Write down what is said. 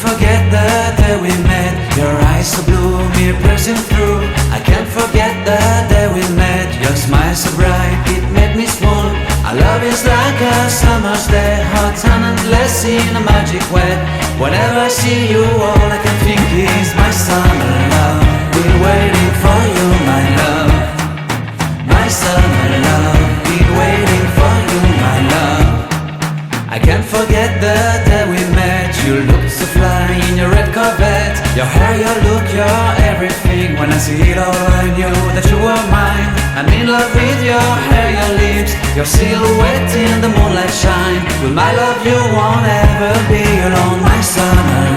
forget the day we met. Your eyes so blue, me piercing through. I can't forget the day we met. Your smile so bright, it made me swoon. Our love is like a summer's day, hot and endless in a magic way. Whenever I see you, all I can think is my summer love. Been waiting for you, my love. My summer love. Been waiting for you, my love. I can't forget the day we met. You looked so fly in your red Corvette. Your hair, your look, your everything. When I see it all, I knew that you were mine. I'm in love with your hair, your lips, your silhouette in the moonlight shine. With my love, you won't ever be alone, my summer